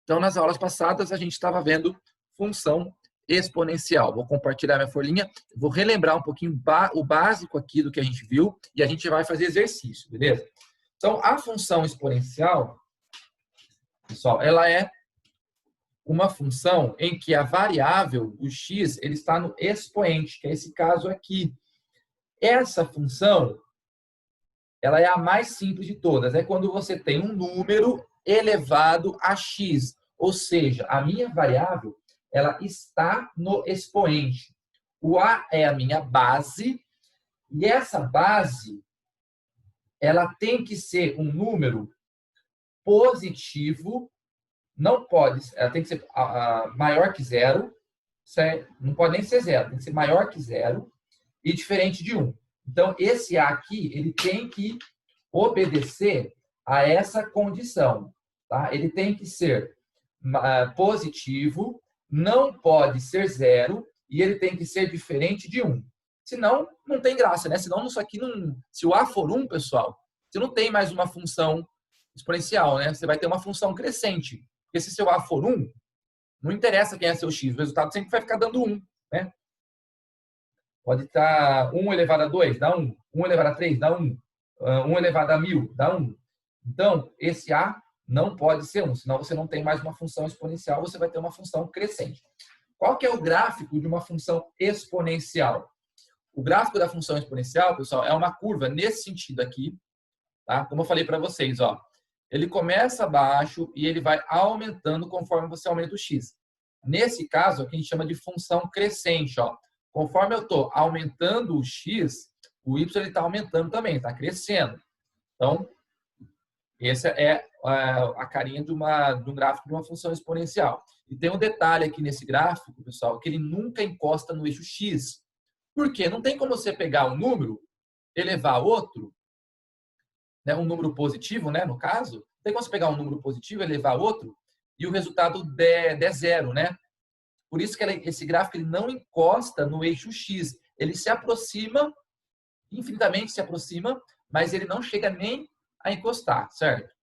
Então, nas aulas passadas, a gente estava vendo função exponencial. Vou compartilhar minha folhinha, vou relembrar um pouquinho o básico aqui do que a gente viu e a gente vai fazer exercício, beleza? Então, a função exponencial, pessoal, ela é uma função em que a variável, o x, ele está no expoente, que é esse caso aqui. Essa função, ela é a mais simples de todas. É quando você tem um número elevado a x. Ou seja, a minha variável, ela está no expoente. O a é a minha base. E essa base, ela tem que ser um número positivo. Não pode, ela tem que ser maior que zero. Não pode nem ser zero, tem que ser maior que zero e diferente de 1. Então, esse A aqui, ele tem que obedecer a essa condição. Tá? Ele tem que ser positivo, não pode ser zero e ele tem que ser diferente de 1. Senão, não tem graça, né? Senão, isso aqui não... Se o A for 1, pessoal, você não tem mais uma função exponencial, né? Você vai ter uma função crescente. Porque se seu A for 1, não interessa quem é seu x, o resultado sempre vai ficar dando 1, né? Pode estar 1 elevado a 2, dá 1. 1 elevado a 3, dá 1. 1 elevado a 1000, dá 1. Então, esse A não pode ser 1, senão você não tem mais uma função exponencial, você vai ter uma função crescente. Qual que é o gráfico de uma função exponencial? O gráfico da função exponencial, pessoal, é uma curva nesse sentido aqui, tá? Como eu falei para vocês, ó. Ele começa baixo e ele vai aumentando conforme você aumenta o x. Nesse caso, aqui a gente chama de função crescente, ó. Conforme eu estou aumentando o x, o y está aumentando também, está crescendo. Então, essa é a carinha de um gráfico de uma função exponencial. E tem um detalhe aqui nesse gráfico, pessoal, que ele nunca encosta no eixo x. Por quê? Não tem como você pegar um número, elevar outro, né, um número positivo, né, no caso, tem como você pegar um número positivo, elevar outro, e o resultado der zero, né? Por isso que esse gráfico ele não encosta no eixo x. Ele se aproxima, infinitamente se aproxima, mas ele não chega nem a encostar, certo?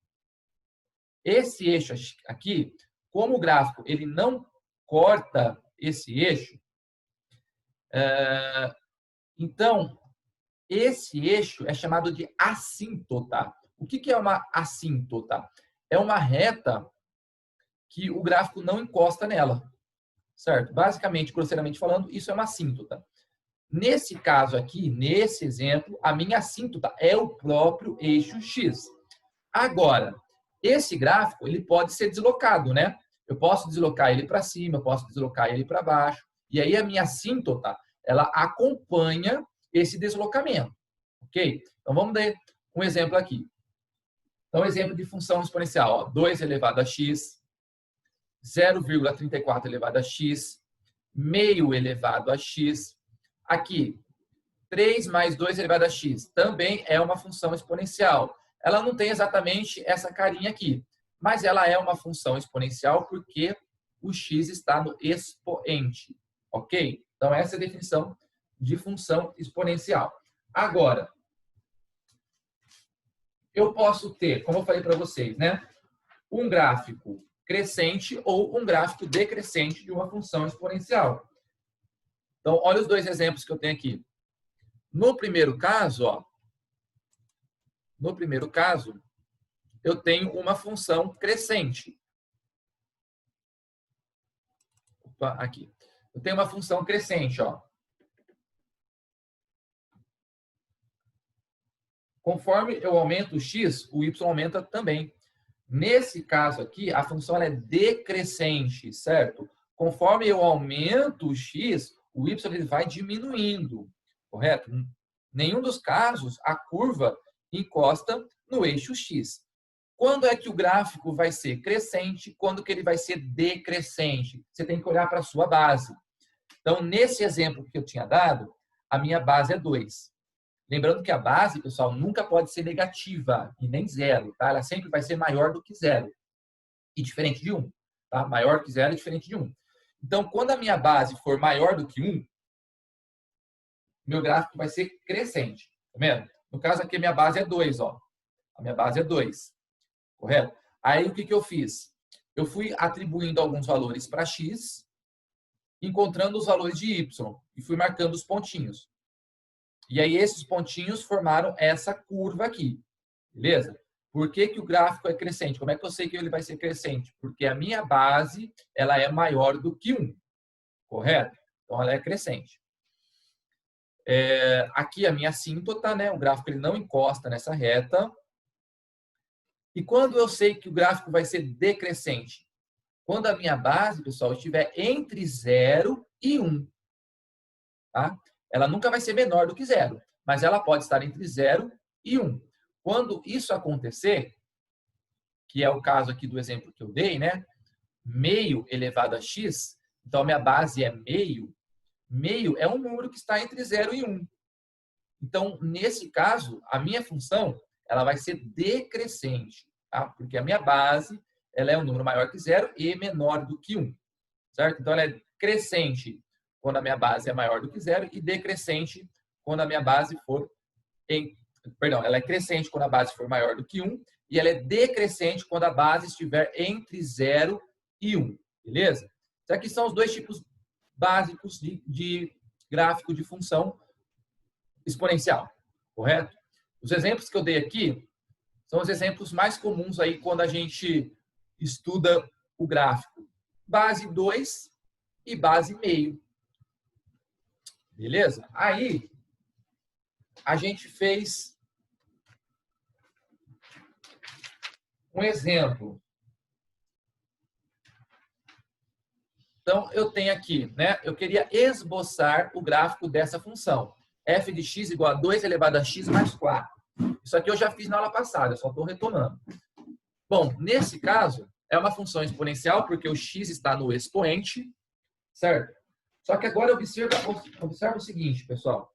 Esse eixo aqui, como o gráfico ele não corta esse eixo, então, esse eixo é chamado de assíntota. O que é uma assíntota? É uma reta que o gráfico não encosta nela, certo? Basicamente, grosseiramente falando, isso é uma assíntota. Nesse caso aqui, nesse exemplo, a minha assíntota é o próprio eixo x. Agora, esse gráfico ele pode ser deslocado, né? Eu posso deslocar ele para cima, eu posso deslocar ele para baixo. E aí a minha assíntota, ela acompanha esse deslocamento. Ok? Então, vamos dar um exemplo aqui. Então, exemplo de função exponencial. Ó, 2 elevado a x, 0,34 elevado a x, meio elevado a x. Aqui, 3 mais 2 elevado a x. Também é uma função exponencial. Ela não tem exatamente essa carinha aqui, mas ela é uma função exponencial porque o x está no expoente. Ok? Então, essa é a definição de função exponencial. Agora, eu posso ter, como eu falei para vocês, né, um gráfico crescente ou um gráfico decrescente de uma função exponencial. Então, olha os dois exemplos que eu tenho aqui. No primeiro caso, ó, eu tenho uma função crescente. Opa, aqui. Eu tenho uma função crescente, ó. Conforme eu aumento o x, o y aumenta também. Nesse caso aqui, a função é decrescente, certo? Conforme eu aumento o x, o y ele vai diminuindo, correto? Nenhum dos casos a curva encosta no eixo x. Quando é que o gráfico vai ser crescente? Quando que ele vai ser decrescente? Você tem que olhar para a sua base. Então, nesse exemplo que eu tinha dado, a minha base é 2. Lembrando que a base, pessoal, nunca pode ser negativa e nem zero, tá? Ela sempre vai ser maior do que zero e diferente de 1, tá? Maior que zero e diferente de 1. Então, quando a minha base for maior do que 1, meu gráfico vai ser crescente, tá vendo? No caso aqui, a minha base é 2, ó. A minha base é 2, correto? Aí, o que eu fiz? eu fui atribuindo alguns valores para x, encontrando os valores de y e fui marcando os pontinhos. E aí esses pontinhos formaram essa curva aqui, beleza? Por que que o gráfico é crescente? Como é que eu sei que ele vai ser crescente? Porque a minha base ela é maior do que 1, correto? Então ela é crescente. Aqui a minha assíntota, né? O gráfico ele não encosta nessa reta. E quando eu sei que o gráfico vai ser decrescente? Quando a minha base, pessoal, estiver entre 0 e 1. Tá? Ela nunca vai ser menor do que 0, mas ela pode estar entre 0 e 1. Quando isso acontecer, que é o caso aqui do exemplo que eu dei, né? Meio elevado a x, então a minha base é meio. Meio é um número que está entre 0 e 1. Então, nesse caso, a minha função ela vai ser decrescente, tá? Porque a minha base ela é um número maior que 0 e menor do que 1, certo? Então, ela é crescente quando a minha base é maior do que 0 e decrescente quando a minha base for ela é crescente quando a base for maior do que 1 e ela é decrescente quando a base estiver entre 0 e 1, beleza? Isso aqui são os dois tipos básicos de gráfico de função exponencial, correto? Os exemplos que eu dei aqui são os exemplos mais comuns aí quando a gente estuda o gráfico. Base 2 e base meio. Beleza? Aí, a gente fez um exemplo. Então, eu tenho aqui, né? Eu queria esboçar o gráfico dessa função. F de x igual a 2 elevado a x mais 4. Isso aqui eu já fiz na aula passada, só estou retomando. Bom, nesse caso, é uma função exponencial, porque o x está no expoente, certo? Só que agora observa o seguinte, pessoal.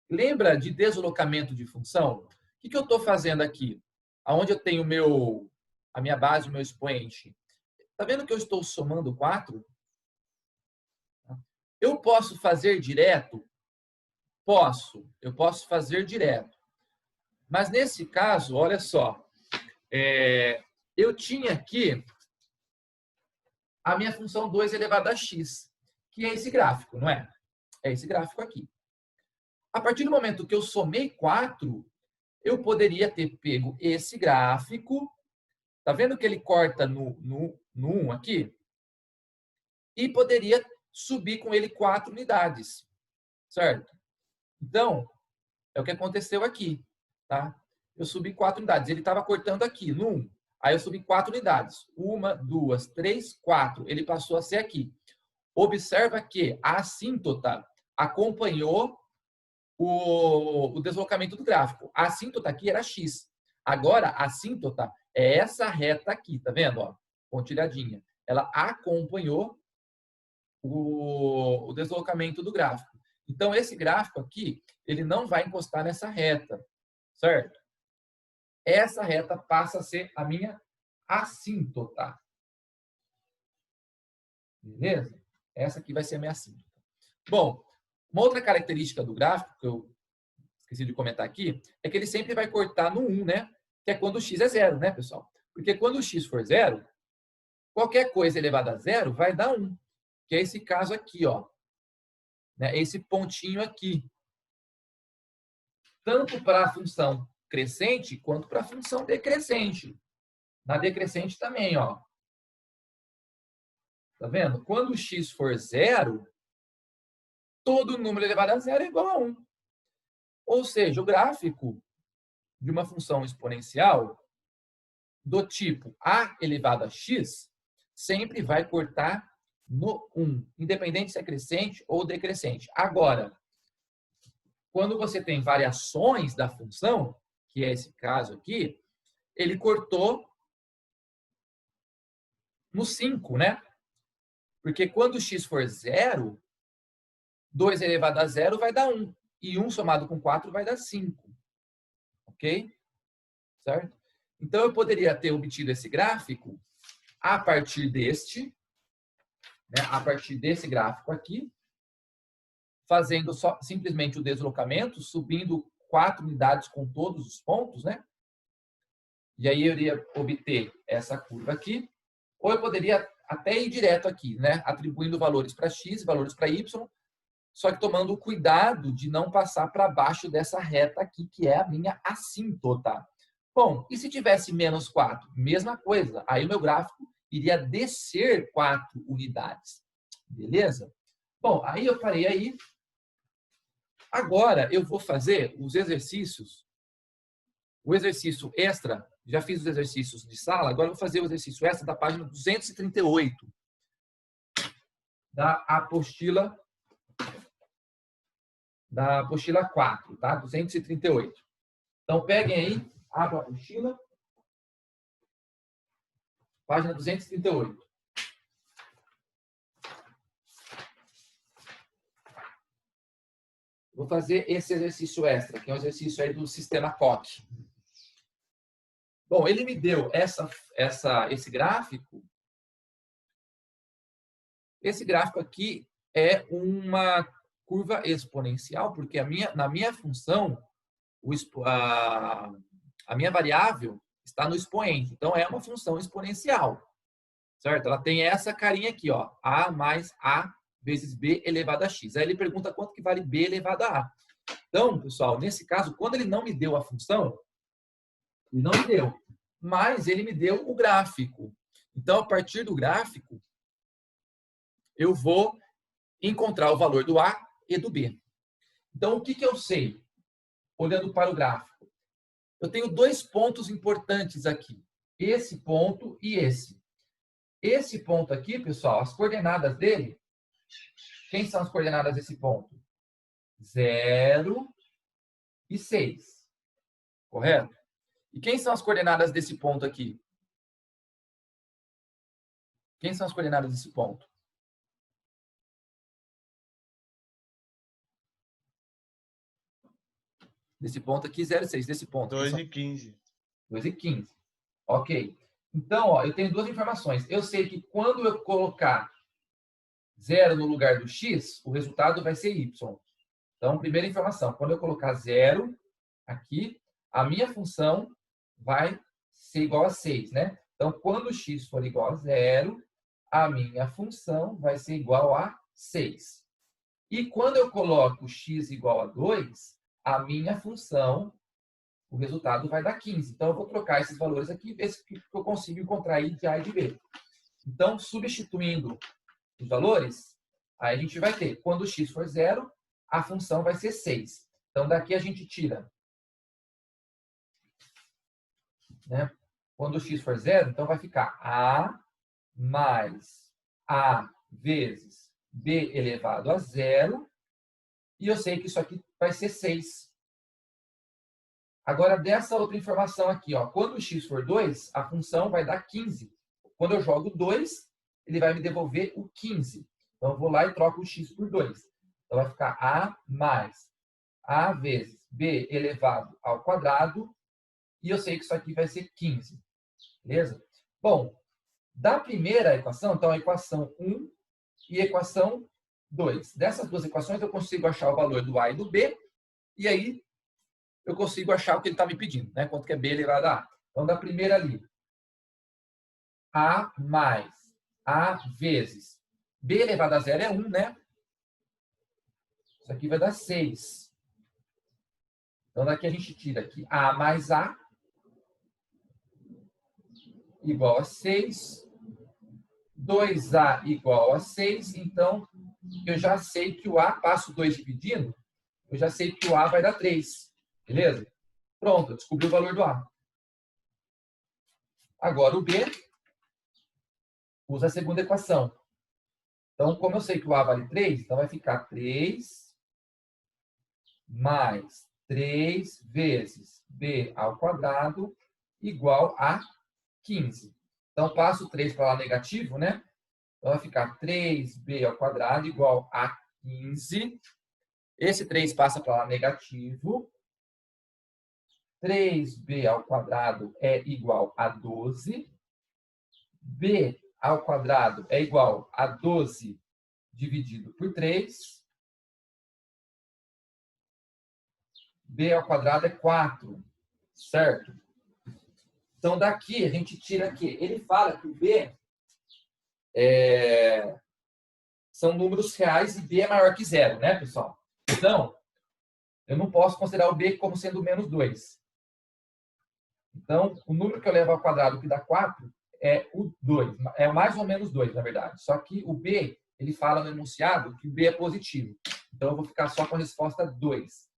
Lembra de deslocamento de função? O que eu estou fazendo aqui? Onde eu tenho a minha base, o meu expoente. Está vendo que eu estou somando 4? Eu posso fazer direto? Posso. Eu posso fazer direto. Mas nesse caso, olha só. Eu tinha aqui a minha função 2 elevado a x, que é esse gráfico, não é? É esse gráfico aqui. A partir do momento que eu somei 4, eu poderia ter pego esse gráfico, tá vendo que ele corta no 1 aqui? E poderia subir com ele 4 unidades, certo? Então, é o que aconteceu aqui, tá? Eu subi 4 unidades, ele estava cortando aqui, no 1. Aí eu subi 4 unidades. 1, 2, 3, 4. Ele passou a ser aqui. Observa que a assíntota acompanhou o deslocamento do gráfico. A assíntota aqui era x. Agora, a assíntota é essa reta aqui, tá vendo? Ó, pontilhadinha. Ela acompanhou o deslocamento do gráfico. Então, esse gráfico aqui, ele não vai encostar nessa reta, certo? Essa reta passa a ser a minha assíntota. Beleza? Essa aqui vai ser a minha assíntota. Bom, uma outra característica do gráfico, que eu esqueci de comentar aqui, é que ele sempre vai cortar no 1, né? Que é quando o x é 0, né, pessoal? Porque quando o x for 0, qualquer coisa elevada a 0 vai dar 1. Que é esse caso aqui, ó. Né? Esse pontinho aqui. Tanto para a função crescente, quanto para a função decrescente. Na decrescente também, ó. Tá vendo? Quando o x for 0, todo número elevado a 0 é igual a 1. Ou seja, o gráfico de uma função exponencial do tipo a elevado a x sempre vai cortar no 1, independente se é crescente ou decrescente. Agora, quando você tem variações da função, que é esse caso aqui, ele cortou no 5, né? Porque quando o x for 0, 2 elevado a 0 vai dar 1. E 1 somado com 4 vai dar 5. Ok? Certo? Então, eu poderia ter obtido esse gráfico a partir deste, né? A partir desse gráfico aqui, fazendo simplesmente o deslocamento, subindo 4 unidades com todos os pontos, né? E aí eu iria obter essa curva aqui, ou eu poderia até ir direto aqui, né? Atribuindo valores para x e valores para y, só que tomando cuidado de não passar para baixo dessa reta aqui, que é a minha assíntota. Bom, e se tivesse menos 4? Mesma coisa. Aí o meu gráfico iria descer 4 unidades. Beleza? Bom, aí eu parei aí. Agora eu vou fazer os exercícios. O exercício extra, já fiz os exercícios de sala, agora eu vou fazer o exercício extra da página 238 da apostila 4, tá? 238. Então, peguem aí, abram a apostila, página 238. Vou fazer esse exercício extra, que é um exercício aí do sistema Koch. Bom, ele me deu esse gráfico. Esse gráfico aqui é uma curva exponencial, porque na minha função, a minha variável está no expoente. Então, é uma função exponencial. Certo? Ela tem essa carinha aqui, ó, a mais a vezes b elevado a x. Aí ele pergunta quanto que vale b elevado a a. Então, pessoal, nesse caso, quando ele não me deu a função, ele não me deu, mas ele me deu o gráfico. Então, a partir do gráfico, eu vou encontrar o valor do a e do b. Então, o que eu sei, olhando para o gráfico? Eu tenho dois pontos importantes aqui, esse ponto e esse. Esse ponto aqui, pessoal, as coordenadas dele, quem são as coordenadas desse ponto? 0 e 6. Correto? E quem são as coordenadas desse ponto aqui? Quem são as coordenadas desse ponto? Desse ponto aqui, 0 e 6. Desse ponto. 2 e 15. 2 e 15. Ok. Então, ó, eu tenho duas informações. Eu sei que quando eu colocar 0 no lugar do x, o resultado vai ser y. Então, primeira informação. Quando eu colocar 0 aqui, a minha função vai ser igual a 6, né? Então, quando x for igual a 0, a minha função vai ser igual a 6. E quando eu coloco x igual a 2, a minha função, o resultado vai dar 15. Então, eu vou trocar esses valores aqui e ver se eu consigo encontrar aí de A e de B. Então, substituindo os valores, aí a gente vai ter, quando x for 0, a função vai ser 6. Então, daqui a gente tira, né? Quando x for 0, então vai ficar a mais a vezes b elevado a 0. E eu sei que isso aqui vai ser 6. Agora, dessa outra informação aqui, ó, quando x for 2, a função vai dar 15. Quando eu jogo 2, ele vai me devolver o 15. Então, eu vou lá e troco o x por 2. Então, vai ficar a mais a vezes b elevado ao quadrado. E eu sei que isso aqui vai ser 15. Beleza? Bom, da primeira equação, então, a equação 1 e a equação 2. Dessas duas equações, eu consigo achar o valor do a e do b. E aí, eu consigo achar o que ele está me pedindo, né? Quanto que é b elevado a a. Então, da primeira ali, a mais a vezes b elevado a 0 é 1, né? Isso aqui vai dar 6. Então, daqui a gente tira aqui a mais a igual a 6. 2a igual a 6. Então, eu já sei que o a, passo 2 dividindo, eu já sei que o a vai dar 3. Beleza? Pronto, eu descobri o valor do a. Agora, o b usa a segunda equação. Então, como eu sei que o a vale 3, então vai ficar 3 mais 3 vezes b ao quadrado igual a 15. Então, passo 3 para lá negativo, né? Então, vai ficar 3b ao quadrado igual a 15. Esse 3 passa para lá negativo. 3b ao quadrado é igual a 12. b ao quadrado é igual a 12 dividido por 3. b ao quadrado é 4, certo? Então, daqui a gente tira aqui. Ele fala que o B são números reais e B é maior que zero, né, pessoal? Então, eu não posso considerar o B como sendo menos 2. Então, o número que eu levo ao quadrado, que dá 4, é o 2. É mais ou menos 2, na verdade. Só que o B, ele fala no enunciado que o B é positivo. Então, eu vou ficar só com a resposta 2.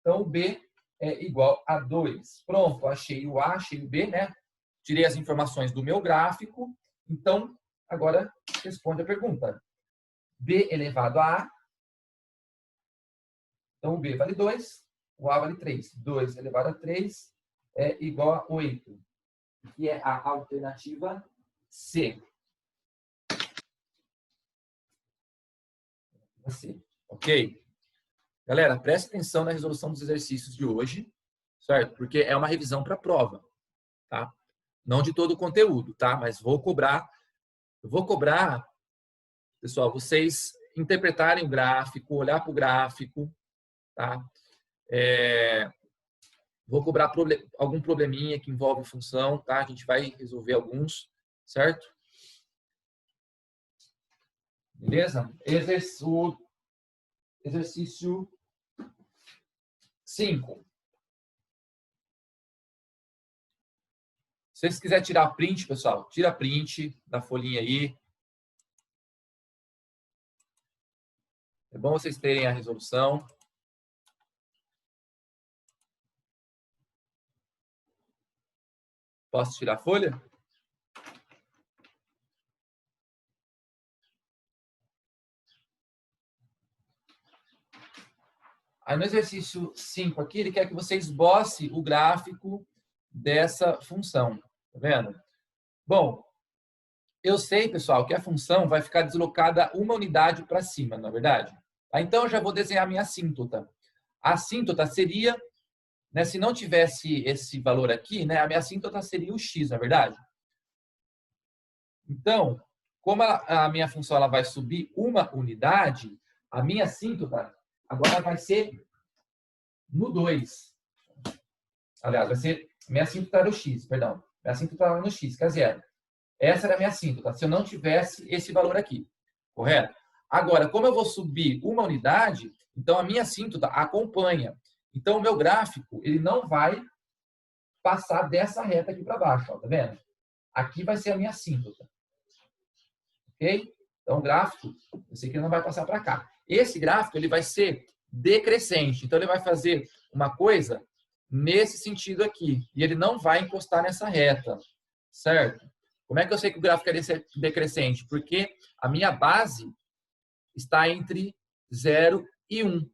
Então, o B é igual a 2. Pronto, achei o A, achei o B, né? Tirei as informações do meu gráfico. Então, agora responde a pergunta. B elevado a A. Então, o B vale 2, o A vale 3. 2 elevado a 3 é igual a 8, que é a alternativa C. C. Ok? Galera, preste atenção na resolução dos exercícios de hoje, certo? Porque é uma revisão para a prova, tá? Não de todo o conteúdo, tá? Mas vou cobrar, pessoal, vocês interpretarem o gráfico, olhar para o gráfico, tá? Vou cobrar algum probleminha que envolve função, tá? A gente vai resolver alguns, certo? Beleza? Exercício 5. Se vocês quiserem tirar print, pessoal, tira print da folhinha aí. É bom vocês terem a resolução. Posso tirar a folha? Aí no exercício 5 aqui, ele quer que você esboce o gráfico dessa função. Tá vendo? Bom, eu sei, pessoal, que a função vai ficar deslocada uma unidade para cima, na verdade. Então, eu já vou desenhar a minha assíntota. A assíntota seria, né, se não tivesse esse valor aqui, né, a minha assíntota seria o x, na verdade. Então, como a minha função ela vai subir uma unidade, a minha assíntota agora vai ser no 2. Aliás, vai ser... Minha assíntota era o x, perdão. Minha assíntota era no x, que é 0. Essa era a minha assíntota, se eu não tivesse esse valor aqui. Correto? Agora, como eu vou subir uma unidade, então a minha assíntota acompanha. Então, o meu gráfico, ele não vai passar dessa reta aqui para baixo, ó, tá vendo? Aqui vai ser a minha assíntota. Ok? Então, o gráfico, eu sei que ele não vai passar para cá. Esse gráfico, ele vai ser decrescente. Então, ele vai fazer uma coisa nesse sentido aqui. E ele não vai encostar nessa reta. Certo? Como é que eu sei que o gráfico é decrescente? Porque a minha base está entre 0 e 1.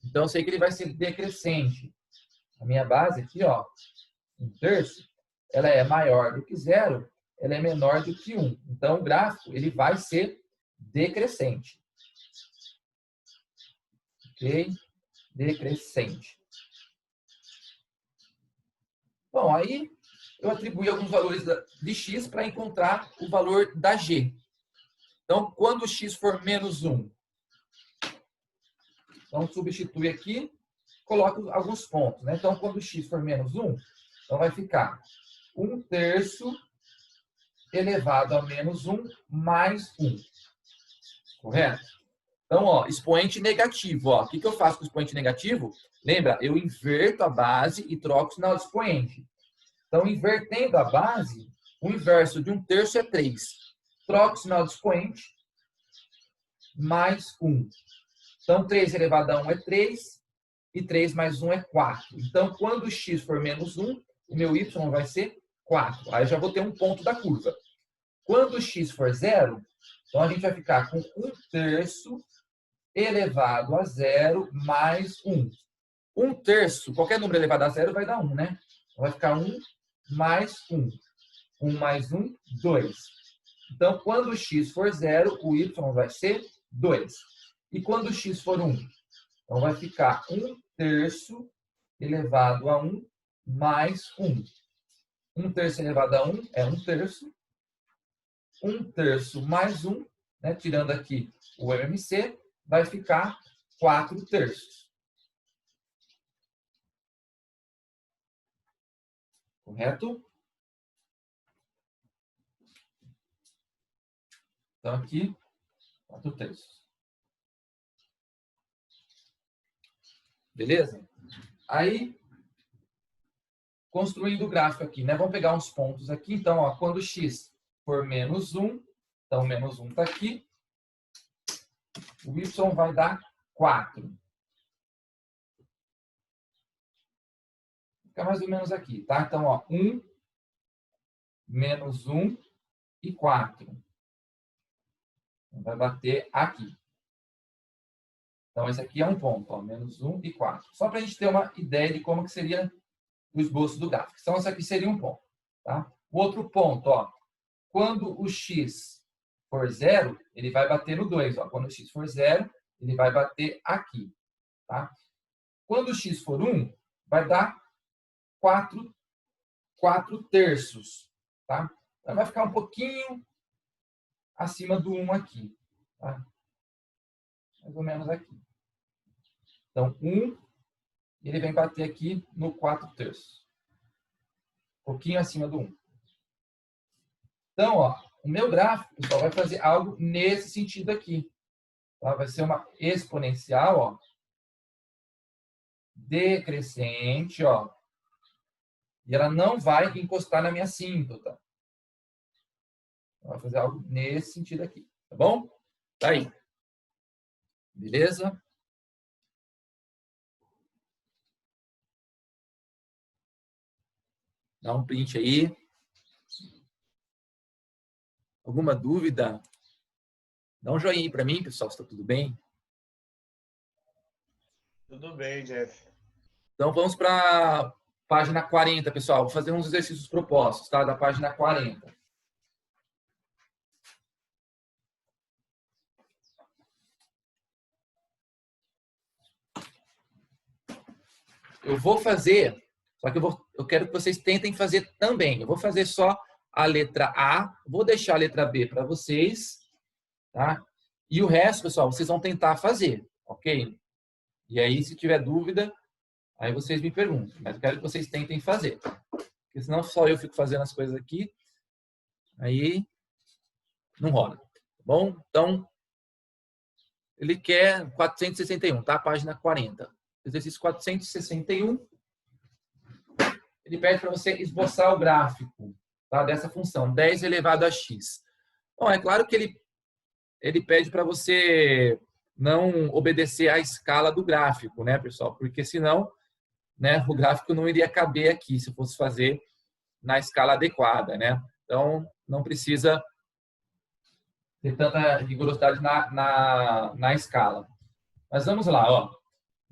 Então, eu sei que ele vai ser decrescente. A minha base aqui, ó, 1/3, ela é maior do que 0, ela é menor do que 1. Então, o gráfico ele vai ser decrescente. Ok? Decrescente. Bom, aí eu atribuí alguns valores de x para encontrar o valor da g. Então, quando x for menos 1, então substitui aqui, coloca alguns pontos, né? Então, quando x for menos 1, então vai ficar 1/3 elevado a menos 1 mais 1. Correto? Então, ó, expoente negativo. Ó. O que eu faço com o expoente negativo? Lembra, eu inverto a base e troco o sinal de expoente. Então, invertendo a base, o inverso de 1/3 é 3. Troco o sinal de expoente, mais 1. Então, 3 elevado a 1 é 3, e 3 mais 1 é 4. Então, quando x for menos 1, o meu y vai ser 4. Aí eu já vou ter um ponto da curva. Quando x for 0, então a gente vai ficar com 1/3 elevado a 0 mais 1. 1/3, qualquer número elevado a 0 vai dar 1, né? Então, vai ficar 1 mais 1. 1 mais 1, 2. Então, quando x for 0, o y vai ser 2. E quando x for 1? Então, vai ficar 1/3 elevado a 1 mais 1. 1/3 elevado a 1 é 1/3. 1/3 mais 1, né, tirando aqui o MMC, vai ficar 4/3. Correto? Então, aqui, 4/3. Beleza? Aí, construindo o gráfico aqui, né? Vamos pegar uns pontos aqui. Então, ó, quando x for menos 1, então menos 1 está aqui, o y vai dar 4. Fica mais ou menos aqui, tá? Então, ó, 1, menos 1 e 4. Vai bater aqui. Então, esse aqui é um ponto, ó, menos 1 e 4. Só para a gente ter uma ideia de como que seria o esboço do gráfico. Então, esse aqui seria um ponto. Tá? O outro ponto, ó, quando o x for 0, ele vai bater no 2. Ó. Quando o x for 0, ele vai bater aqui. Tá? Quando o x for 1, vai dar 4/3. Tá? Então, vai ficar um pouquinho acima do 1 aqui. Tá? Mais ou menos aqui. Então, 1, ele vem bater aqui no 4/3. Um pouquinho acima do 1. Então, ó, o meu gráfico, pessoal, vai fazer algo nesse sentido aqui. Tá? Vai ser uma exponencial, ó, decrescente, ó. E ela não vai encostar na minha assíntota. Vai fazer algo nesse sentido aqui, tá bom? Tá aí. Beleza? Dá um print aí. Alguma dúvida? Dá um joinha aí para mim, pessoal, se está tudo bem. Tudo bem, Jeff. Então, vamos para a página 40, pessoal. Vou fazer uns exercícios propostos, tá? Da página 40. Eu vou fazer, só que eu quero que vocês tentem fazer também. Eu vou fazer só a letra A, vou deixar a letra B para vocês, tá? E o resto, pessoal, vocês vão tentar fazer, ok? E aí, se tiver dúvida, aí vocês me perguntam. Mas eu quero que vocês tentem fazer. Porque senão só eu fico fazendo as coisas aqui, aí não rola. Tá bom? Então, ele quer 461, tá? Página 40. Exercício 461. Ele pede para você esboçar o gráfico, tá, dessa função, 10 elevado a x. Bom, é claro que ele pede para você não obedecer à escala do gráfico, né, pessoal? Porque senão, né, o gráfico não iria caber aqui se fosse fazer na escala adequada, né? Então, não precisa ter tanta rigorosidade na escala. Mas vamos lá, ó.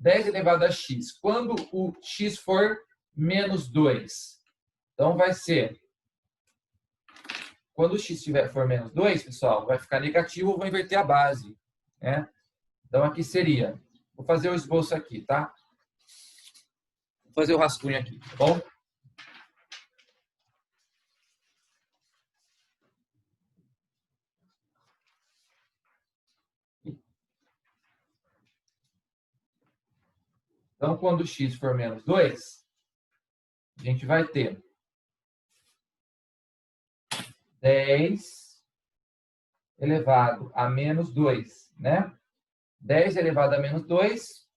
10 elevado a x. Quando o x for menos 2, então vai ser... Quando o x for menos 2, pessoal, vai ficar negativo, eu vou inverter a base, né? Então, aqui seria... Vou fazer o esboço aqui, tá? Vou fazer o rascunho aqui, tá bom? Então, quando o x for menos 2, a gente vai ter 10 elevado a menos 2, né? 10 elevado a menos 2,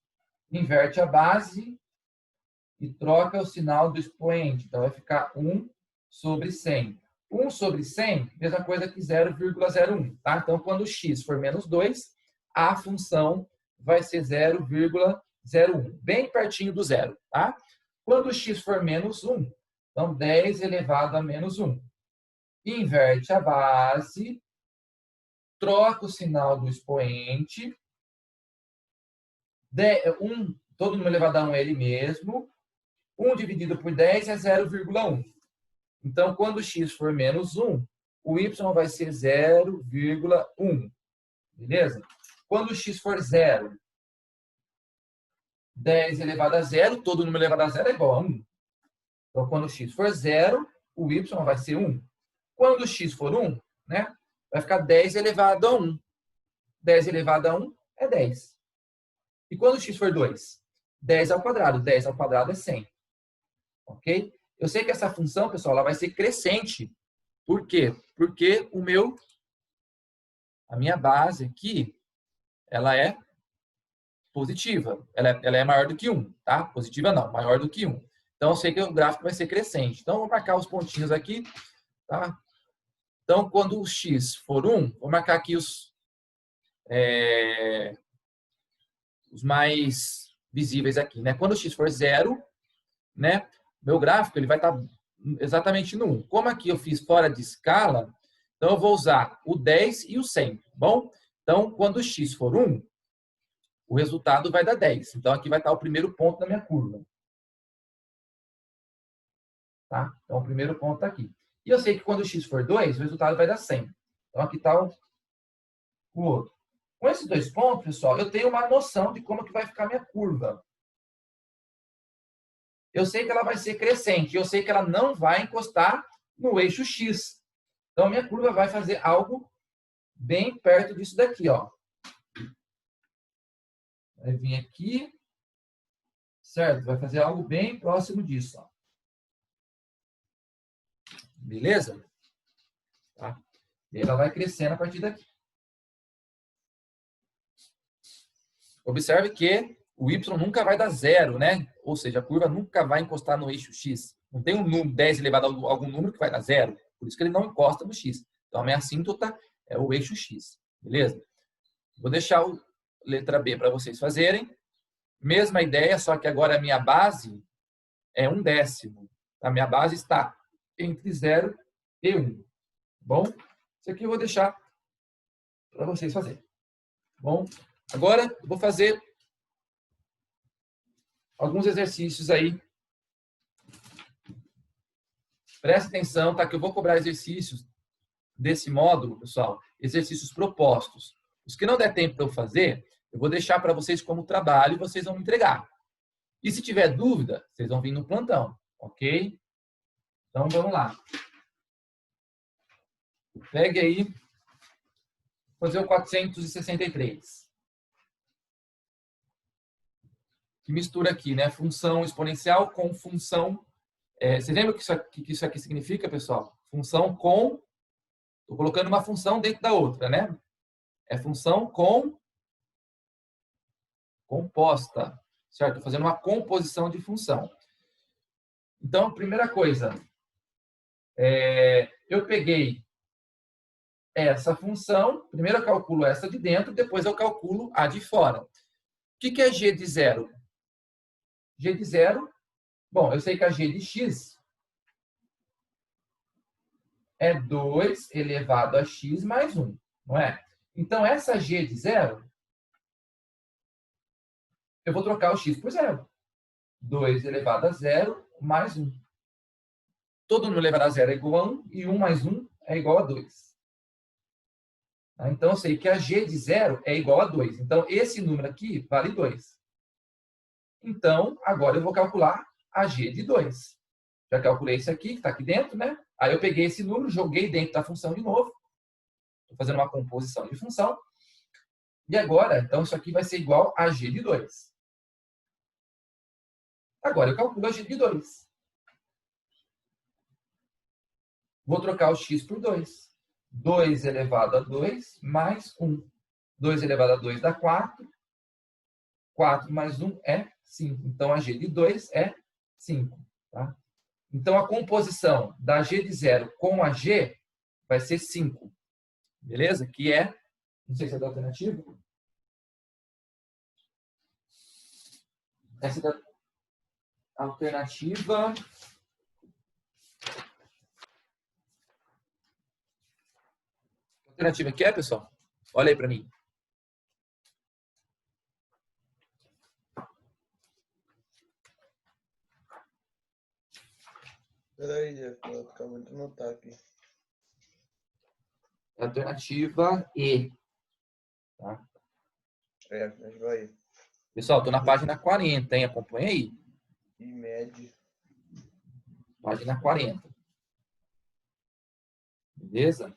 inverte a base e troca o sinal do expoente. Então, vai ficar 1 sobre 100. 1 sobre 100, mesma coisa que 0,01, tá? Então, quando o x for menos 2, a função vai ser 0,01, bem pertinho do zero, tá? Quando o x for menos 1, então 10 elevado a menos 1. Inverte a base, troca o sinal do expoente, todo número elevado a 1 é ele mesmo, 1 dividido por 10 é 0,1. Então, quando o x for menos 1, o y vai ser 0,1. Beleza? Quando o x for 0, 10 elevado a 0, todo número elevado a 0 é igual a 1. Então, quando o x for 0, o y vai ser 1. Quando o x for 1, né, vai ficar 10 elevado a 1. 10 elevado a 1 é 10. E quando o x for 2? 10 ao quadrado. 10 ao quadrado é 100. Ok? Eu sei que essa função, pessoal, ela vai ser crescente. Por quê? Porque o meu a minha base aqui, ela é positiva. Ela é maior do que 1, tá? Positiva não, maior do que 1. Então, eu sei que o gráfico vai ser crescente. Então, eu vou marcar os pontinhos aqui, tá? Então, quando o x for 1, vou marcar aqui os mais visíveis aqui, né? Quando o x for 0, né? Meu gráfico ele vai estar exatamente no 1. Como aqui eu fiz fora de escala, então eu vou usar o 10 e o 100, tá bom? Então, quando o x for 1, o resultado vai dar 10. Então, aqui vai estar o primeiro ponto da minha curva. Tá? Então, o primeiro ponto está aqui. E eu sei que quando o x for 2, o resultado vai dar 100. Então, aqui está o outro. Com esses dois pontos, pessoal, eu tenho uma noção de como que vai ficar a minha curva. Eu sei que ela vai ser crescente. Eu sei que ela não vai encostar no eixo x. Então, a minha curva vai fazer algo bem perto disso daqui, ó. Vai vir aqui, certo? Vai fazer algo bem próximo disso, ó. Beleza? Tá? E ela vai crescendo a partir daqui. Observe que o y nunca vai dar zero, né? Ou seja, a curva nunca vai encostar no eixo x. Não tem um número 10 elevado a algum número que vai dar zero. Por isso que ele não encosta no x. Então, a minha assíntota é o eixo x. Beleza? Vou deixar a letra B para vocês fazerem. Mesma ideia, só que agora a minha base é 1/10. A minha base está entre 0 e 1. Bom? Isso aqui eu vou deixar para vocês fazerem. Bom? Agora, eu vou fazer alguns exercícios aí. Presta atenção, tá? Que eu vou cobrar exercícios desse módulo, pessoal. Exercícios propostos. Os que não der tempo para eu fazer, eu vou deixar para vocês como trabalho e vocês vão me entregar. E se tiver dúvida, vocês vão vir no plantão, ok? Então, vamos lá. Pegue aí, vou fazer o 463. Que mistura aqui, né? Função exponencial com função... Vocês lembram que isso aqui significa, pessoal? Função com... Estou colocando uma função dentro da outra, né? É função composta, certo? Estou fazendo uma composição de função. Então, primeira coisa, eu peguei essa função, primeiro eu calculo essa de dentro, depois eu calculo a de fora. O que é g de 0? G de 0, bom, eu sei que a g de x é 2 elevado a x mais 1, não é? Então, essa g de 0, eu vou trocar o x por 0. 2 elevado a 0 mais 1. Todo número elevado a 0 é igual a 1, e 1 mais 1 é igual a 2. Então, eu sei que a g de 0 é igual a 2. Então, esse número aqui vale 2. Então, agora eu vou calcular a g de 2. Já calculei esse aqui, que está aqui dentro, né? Aí eu peguei esse número, joguei dentro da função de novo. Estou fazendo uma composição de função. E agora, então, isso aqui vai ser igual a g de 2. Agora eu calculo a g de 2. Vou trocar o x por 2. 2 elevado a 2 mais 1. 2 elevado a 2 dá 4. 4 mais 1 é 5. Então, a g de 2 é 5. Tá? Então, a composição da g de 0 com a g vai ser 5. Beleza? Que é, não sei se é da alternativa. Essa é da alternativa... A alternativa aqui é, pessoal? Olha aí para mim. Peraí, Jeff, eu acabo de anotar aqui. Alternativa E. Tá? Mas vai. Pessoal, estou na página 40, hein? Acompanha aí. E mede. Página 40. Beleza?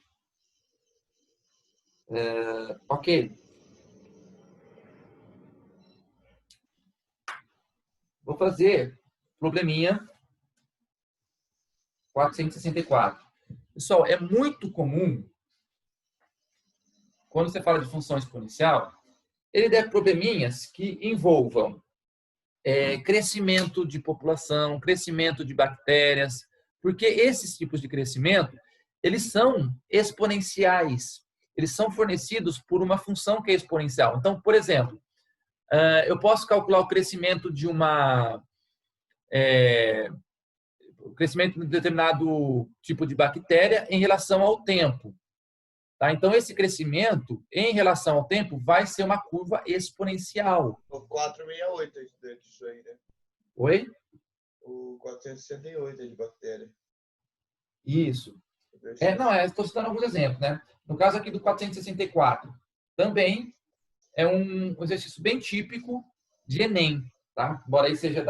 Ok. Vou fazer probleminha 464. Pessoal, é muito comum quando você fala de função exponencial, ele deve probleminhas que envolvam crescimento de população, crescimento de bactérias, porque esses tipos de crescimento, eles são exponenciais. Eles são fornecidos por uma função que é exponencial. Então, por exemplo, eu posso calcular o crescimento de o crescimento de um determinado tipo de bactéria em relação ao tempo. Tá? Então, esse crescimento em relação ao tempo vai ser uma curva exponencial. O 468 é disso aí, né? Oi? O 468 é de bactéria. Isso. Estou citando alguns exemplos, né? No caso aqui do 464, também é um exercício bem típico de Enem, tá? Embora aí seja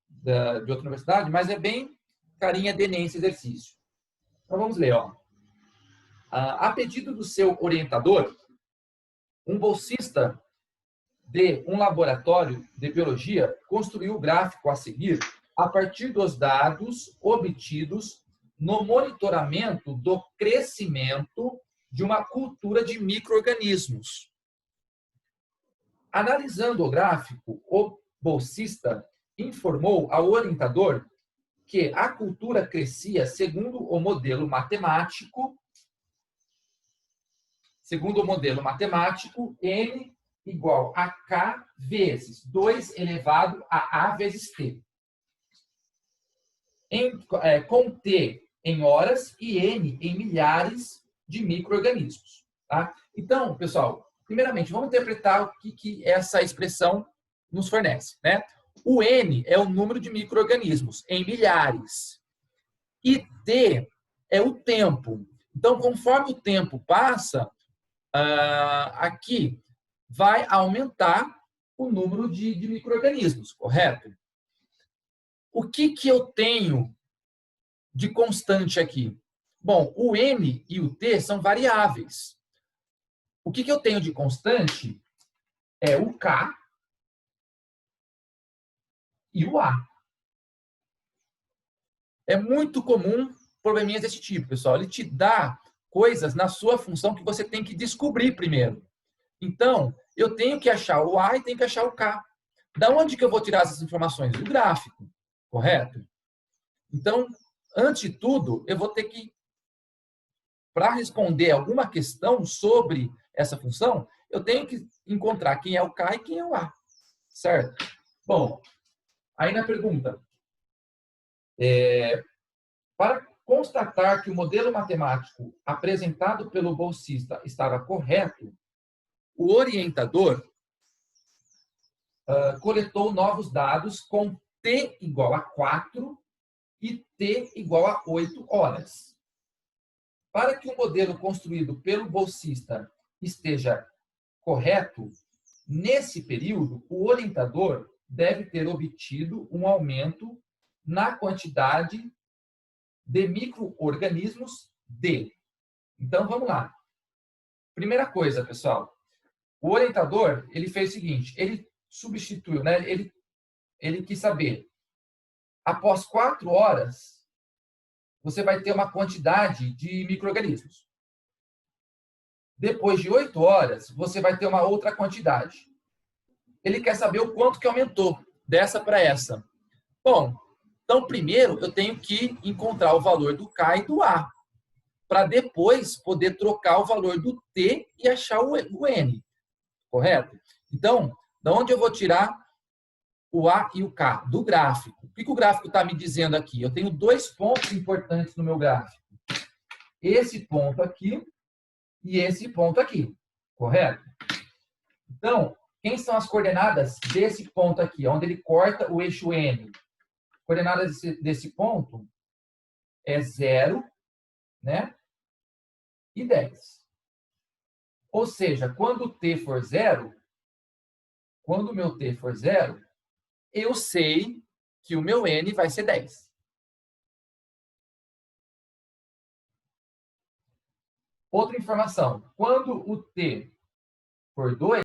de outra universidade, mas é bem carinha de Enem esse exercício. Então vamos ler, ó. A pedido do seu orientador, um bolsista de um laboratório de biologia construiu o gráfico a seguir a partir dos dados obtidos no monitoramento do crescimento de uma cultura de micro-organismos. Analisando o gráfico, o bolsista informou ao orientador que a cultura crescia segundo o modelo matemático, n igual a k vezes 2 elevado a a vezes t. Com t em horas e n em milhares de micro-organismos. Tá? Então, pessoal, primeiramente, vamos interpretar o que essa expressão nos fornece. Né? O n é o número de micro-organismos em milhares. E t é o tempo. Então, conforme o tempo passa, aqui vai aumentar o número de micro-organismos, correto? O que eu tenho de constante aqui? Bom, o n e o t são variáveis. O que eu tenho de constante é o k e o a. É muito comum probleminhas desse tipo, pessoal. Ele te dá coisas na sua função que você tem que descobrir primeiro. Então, eu tenho que achar o a e tenho que achar o k. Da onde que eu vou tirar essas informações? Do gráfico, correto? Então, antes de tudo, eu vou ter que, para responder alguma questão sobre essa função, eu tenho que encontrar quem é o k e quem é o a. Certo? Bom, aí na pergunta, para constatar que o modelo matemático apresentado pelo bolsista estava correto, o orientador coletou novos dados com t igual a 4 e t igual a 8 horas. Para que o modelo construído pelo bolsista esteja correto, nesse período, o orientador deve ter obtido um aumento na quantidade de micro-organismos D. Então, vamos lá. Primeira coisa, pessoal. O orientador, ele fez o seguinte, ele substituiu, né? Ele quis saber, após 4 horas, você vai ter uma quantidade de micro-organismos. Depois de 8 horas, você vai ter uma outra quantidade. Ele quer saber o quanto que aumentou dessa para essa. Bom, então primeiro eu tenho que encontrar o valor do K e do A, para depois poder trocar o valor do T e achar o N, correto? Então, da onde eu vou tirar o A e o K? Do gráfico. O que o gráfico está me dizendo aqui? Eu tenho 2 pontos importantes no meu gráfico. Esse ponto aqui e esse ponto aqui, correto? Então, quem são as coordenadas desse ponto aqui, onde ele corta o eixo N? Coordenadas desse ponto é 0, né? E 10. Ou seja, quando o t for 0, quando o meu t for 0, eu sei que o meu n vai ser 10. Outra informação, quando o t for 2,